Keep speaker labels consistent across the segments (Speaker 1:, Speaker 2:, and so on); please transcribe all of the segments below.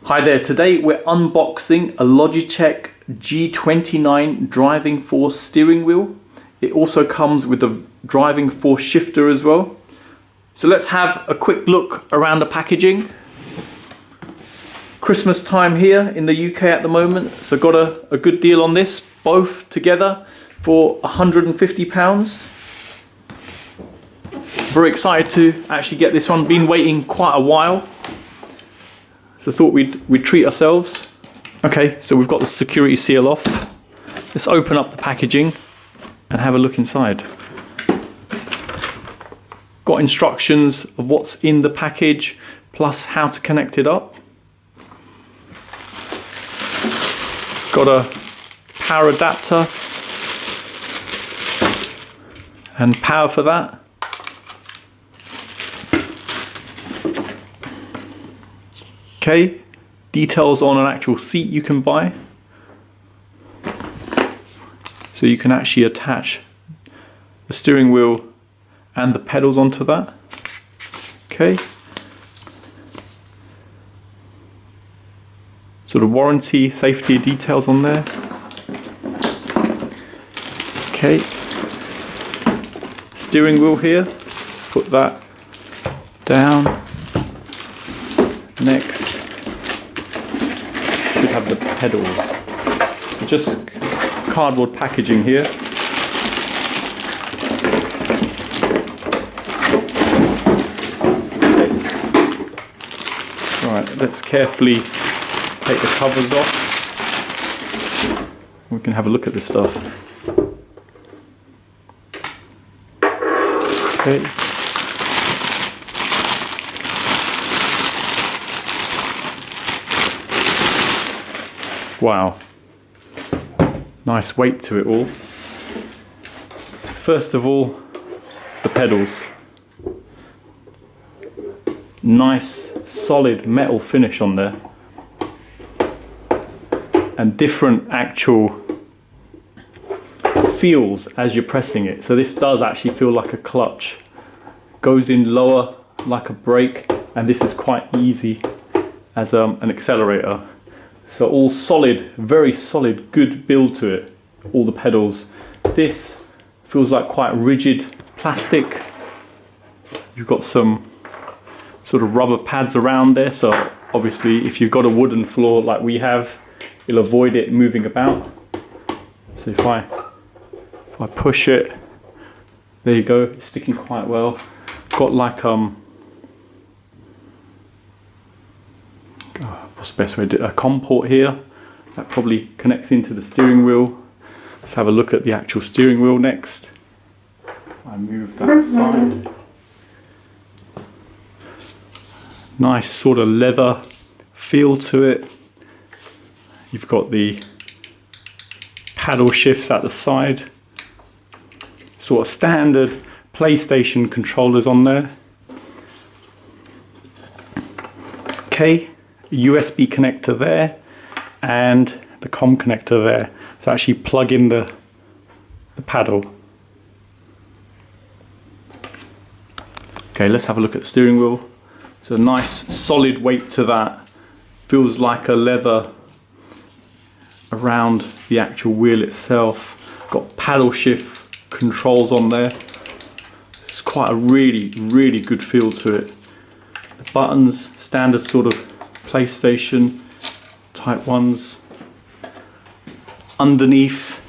Speaker 1: Hi there, today we're unboxing a Logitech G29 driving force steering wheel. It also comes with a driving force shifter as well. So let's have a quick look around the packaging. Christmas time here in the UK at the moment, so got a good deal on this, both together for £150. Very excited to actually get this one, been waiting quite a while. So thought we'd treat ourselves. Okay, so we've got the security seal off. Let's open up the packaging and have a look inside. Got instructions of what's in the package, plus how to connect it up. Got a power adapter and power for that. Okay, details on an actual seat you can buy. So you can actually attach the steering wheel and the pedals onto that. Okay. Sort of warranty, safety details on there. Okay. Steering wheel here. Let's put that down. Next. Should have the pedals. Just cardboard packaging here. Okay. Alright, let's carefully take the covers off. We can have a look at this stuff. Okay. Wow, nice weight to it all. First of all, the pedals. Nice solid metal finish on there. And different actual feels as you're pressing it. So this does actually feel like a clutch. Goes in lower like a brake, and this is quite easy as an accelerator. So all solid, very solid, good build to it, all the pedals. This feels like quite rigid plastic. You've got some sort of rubber pads around there, so obviously if you've got a wooden floor like we have, you'll avoid it moving about. So if I push it, there you go, it's sticking quite well. Got like what's the best way to do it? A COM port here that probably connects into the steering wheel. Let's have a look at the actual steering wheel next. I move that aside. Nice sort of leather feel to it. You've got the paddle shifts at the side. Sort of standard PlayStation controllers on there. Okay. USB connector there and the COM connector there. So actually plug in the paddle. Okay, let's have a look at the steering wheel. So nice solid weight to that. Feels like a leather around the actual wheel itself. Got paddle shift controls on there. It's quite a really good feel to it. The buttons, standard sort of PlayStation type ones. Underneath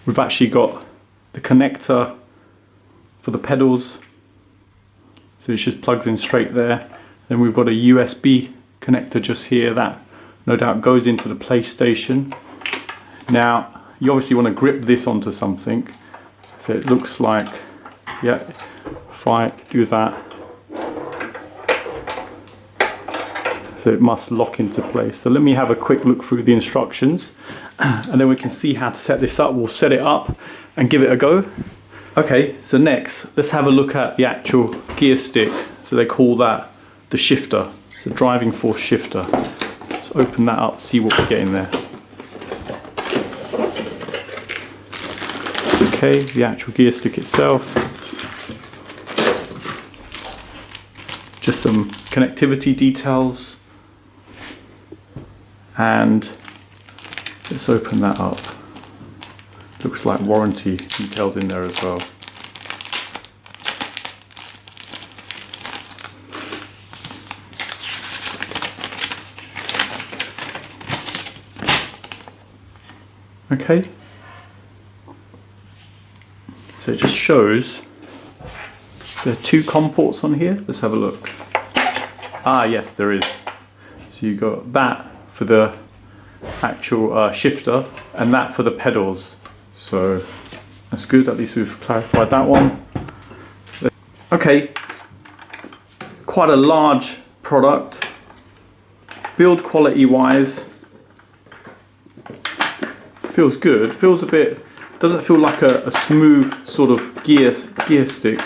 Speaker 1: we've actually got the connector for the pedals, so it just plugs in straight there. Then we've got a USB connector just here that no doubt goes into the PlayStation. Now you obviously want to grip this onto something, so it looks like, yeah, if I do that, so it must lock into place. So let me have a quick look through the instructions and then we can see how to set this up. We'll set it up and give it a go. Okay, so next let's have a look at the actual gear stick. So they call that the shifter. It's a driving force shifter. Let's open that up, see what we get in there. Okay, the actual gear stick itself. Just some connectivity details And let's open that up. Looks like warranty details in there as well. Okay, so it just shows there are 2 COM ports on here. Let's have a look. Ah, yes, there is. So you got that for the actual shifter and that for the pedals. So that's good, at least we've clarified that one. Okay, quite a large product. Build quality wise, feels good. Feels a bit, doesn't feel like a smooth sort of gear stick.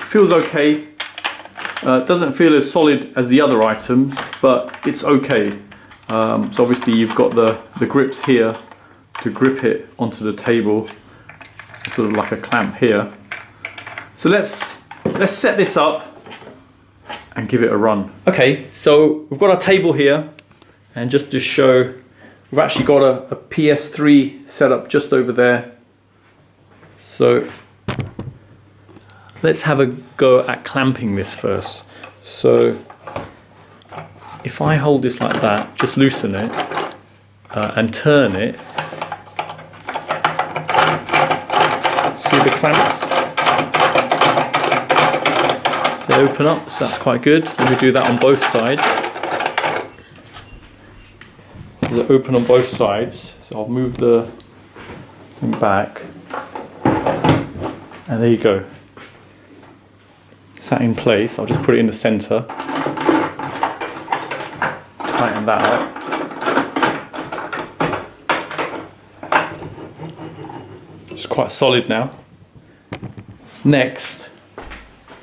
Speaker 1: Feels okay. Doesn't feel as solid as the other items, but it's okay. So obviously you've got the grips here to grip it onto the table, sort of like a clamp here. So let's set this up and give it a run. Okay, so we've got our table here, and just to show, we've actually got a PS3 set up just over there. So let's have a go at clamping this first. So if I hold this like that, just loosen it and turn it. See the clamps? They open up, so that's quite good. Let me do that on both sides. They open on both sides, so I'll move the thing back. And there you go. Sat in place, I'll just put it in the center. Tighten that up. It's quite solid now. Next,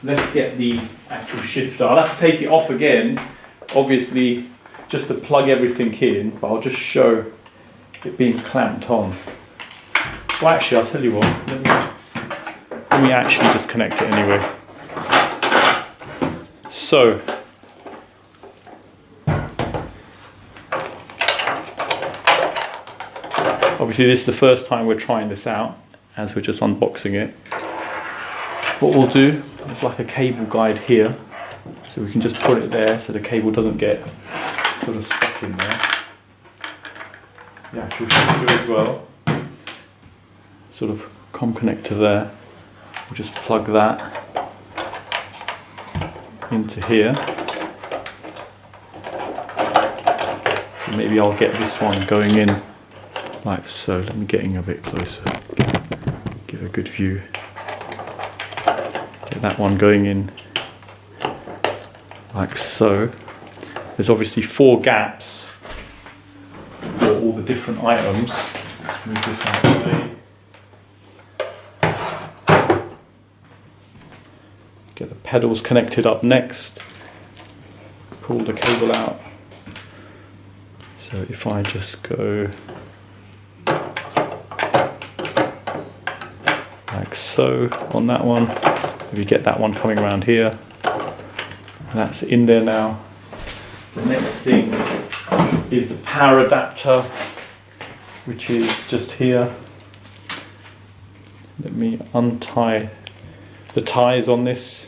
Speaker 1: let's get the actual shifter. I'll have to take it off again, obviously, just to plug everything in, but I'll just show it being clamped on. Well, actually, I'll tell you what, let me actually disconnect it anyway. So, obviously this is the first time we're trying this out, as we're just unboxing it. What we'll do is like a cable guide here, so we can just put it there so the cable doesn't get sort of stuck in there. The actual shifter as well, sort of COM connector there. We'll just plug that into here. So maybe I'll get this one going in like so. Let me get in a bit closer, give a good view. Get that one going in like so. There's obviously 4 gaps for all the different items. Let's move this out of the way. Get the pedals connected up next. Pull the cable out. So if I just go like so on that one, if you get that one coming around here, that's in there now. The next thing is the power adapter, which is just here. Let me untie the ties on this.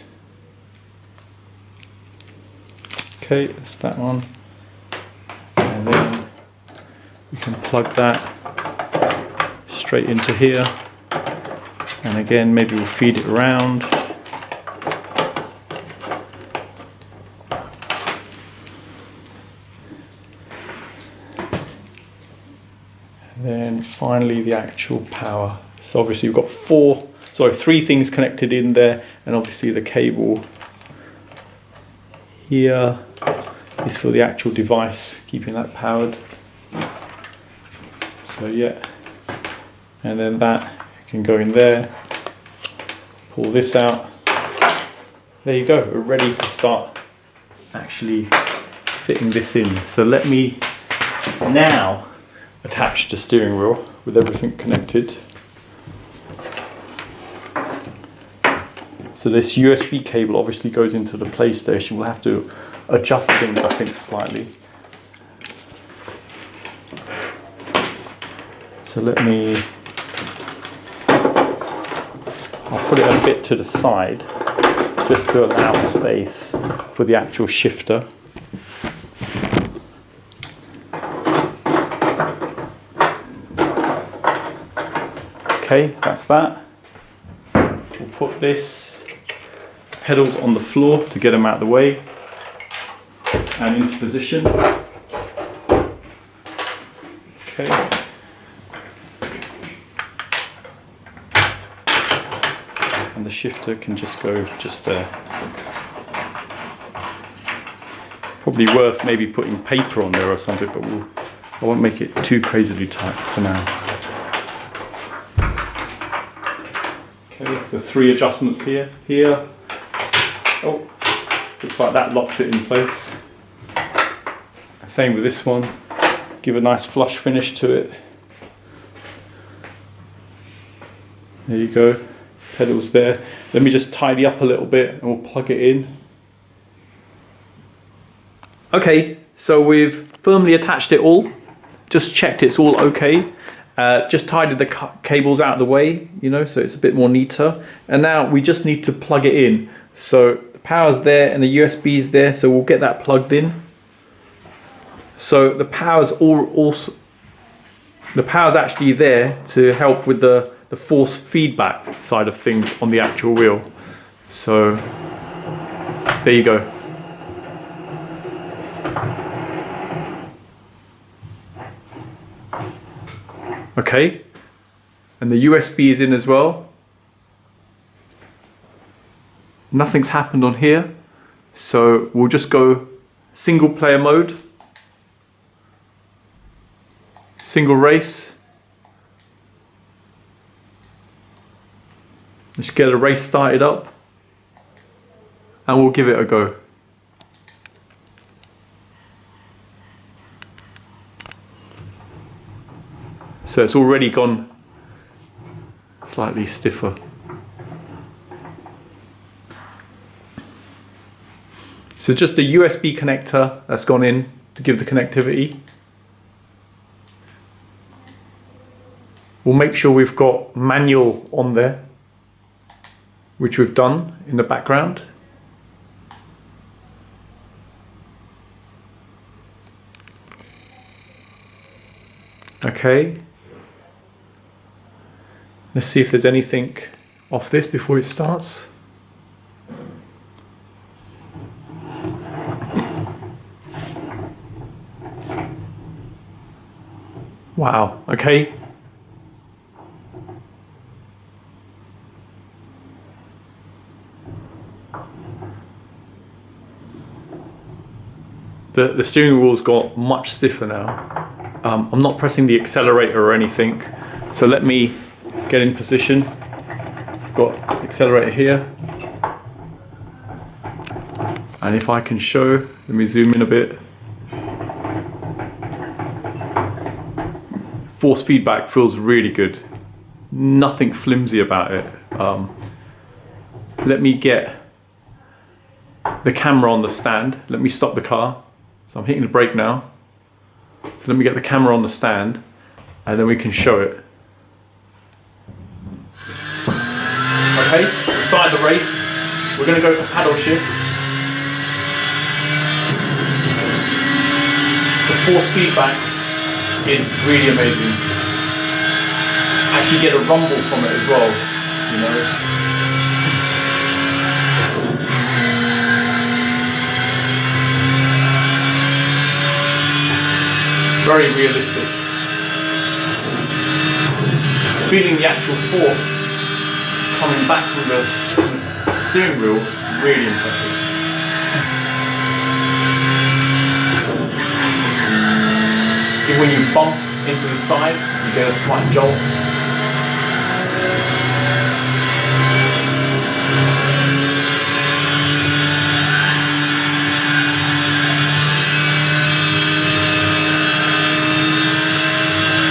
Speaker 1: Okay, that's that one. And then we can plug that straight into here. And again, maybe we'll feed it around. And then finally the actual power. So obviously we've got 3 things connected in there, and obviously the cable here is for the actual device, keeping that powered. So yeah, and then that can go in there, pull this out. There you go, we're ready to start actually fitting this in. So let me now attach the steering wheel with everything connected. So this USB cable obviously goes into the PlayStation. We'll have to adjust things, I think, slightly. So I'll put it a bit to the side just to allow space for the actual shifter. Okay, that's that. We'll put this pedals on the floor to get them out of the way and into position. Okay. And the shifter can just go just there. Probably worth maybe putting paper on there or something, but I won't make it too crazily tight for now. Okay, so 3 adjustments here. Oh, looks like that locks it in place. Same with this one. Give a nice flush finish to it. There you go. Pedals there. Let me just tidy up a little bit and we'll plug it in. Okay, so we've firmly attached it all. Just checked it's all okay. Just tidied the cables out of the way, you know, so it's a bit more neater. And now we just need to plug it in. So the power's there and the USB is there, so we'll get that plugged in. So the power's actually there to help with the force feedback side of things on the actual wheel. So there you go. Okay, and the USB is in as well. Nothing's happened on here, so we'll just go single player mode, single race. Let's get a race started up and we'll give it a go. So it's already gone slightly stiffer. So just the USB connector that's gone in to give the connectivity. We'll make sure we've got manual on there, which we've done in the background. Okay. Let's see if there's anything off this before it starts. Wow, okay. The steering wheel's got much stiffer now. I'm not pressing the accelerator or anything, so let me get in position. I've got the accelerator here. And if I can show, let me zoom in a bit. Force feedback feels really good. Nothing flimsy about it. Let me get the camera on the stand. Let me stop the car. So I'm hitting the brake now. So let me get the camera on the stand and then we can show it. Okay, we started the race. We're going to go for paddle shift. The force feedback is really amazing. Actually get a rumble from it as well, you know. Very realistic. Feeling the actual force coming back from the steering wheel, really impressive. Even when you bump into the sides, you get a slight jolt.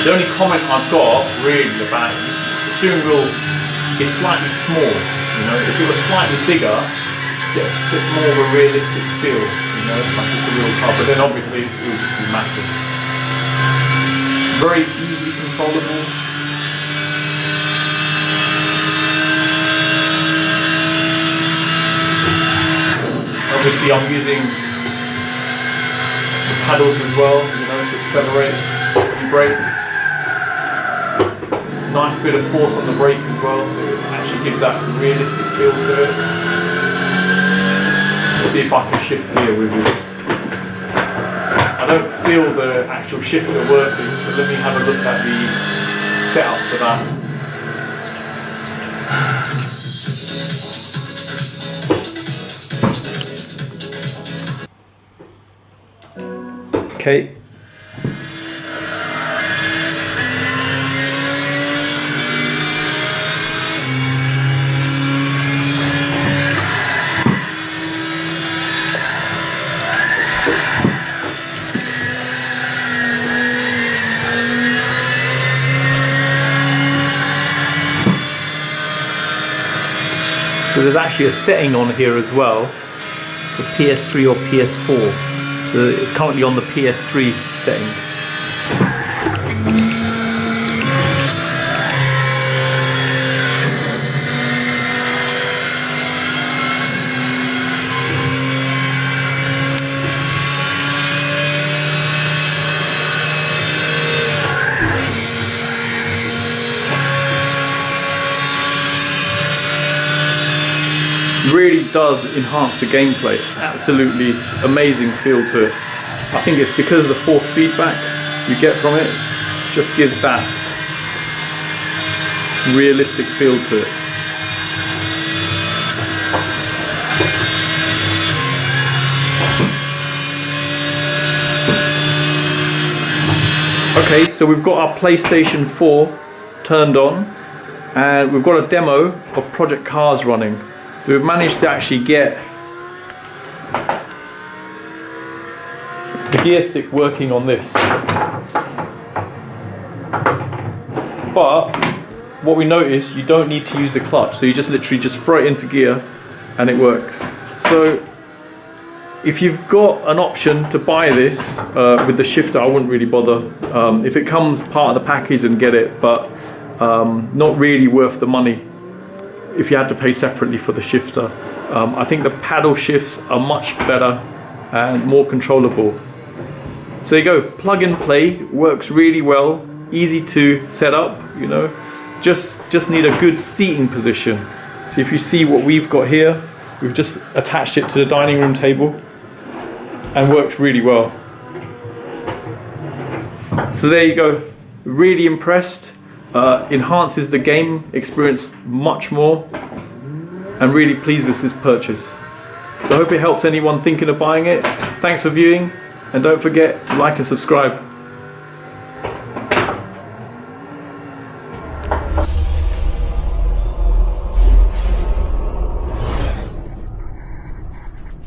Speaker 1: The only comment I've got really about the steering wheel is slightly small. You know, if it was slightly bigger, get a bit more of a realistic feel. You you know, like it's a real car, but then obviously it will just be massive. Very easily controllable. Obviously I'm using the paddles as well, you know, to accelerate and brake. Nice bit of force on the brake as well, so it actually gives that realistic feel to it. Let's see if I can shift gear with this. I don't feel the actual shifter working, so let me have a look at the setup for that. Okay. So there's actually a setting on here as well for PS3 or PS4. So it's currently on the PS3 setting. Really does enhance the gameplay. Absolutely amazing feel to it. I think it's because of the force feedback you get from it. Just gives that realistic feel to it. Okay, so we've got our PlayStation 4 turned on and we've got a demo of Project Cars running. So we've managed to actually get the gear stick working on this. But what we noticed, you don't need to use the clutch. So you just literally just throw it into gear and it works. So if you've got an option to buy this with the shifter, I wouldn't really bother. If it comes part of the package, then get it, but not really worth the money if you had to pay separately for the shifter. I think the paddle shifts are much better and more controllable. So there you go, plug and play, works really well, easy to set up, you know, just need a good seating position. So if you see what we've got here, we've just attached it to the dining room table and works really well. So there you go, really impressed. Enhances the game experience much more, and really pleased with this purchase. So I hope it helps anyone thinking of buying it. Thanks for viewing, and don't forget to like and subscribe.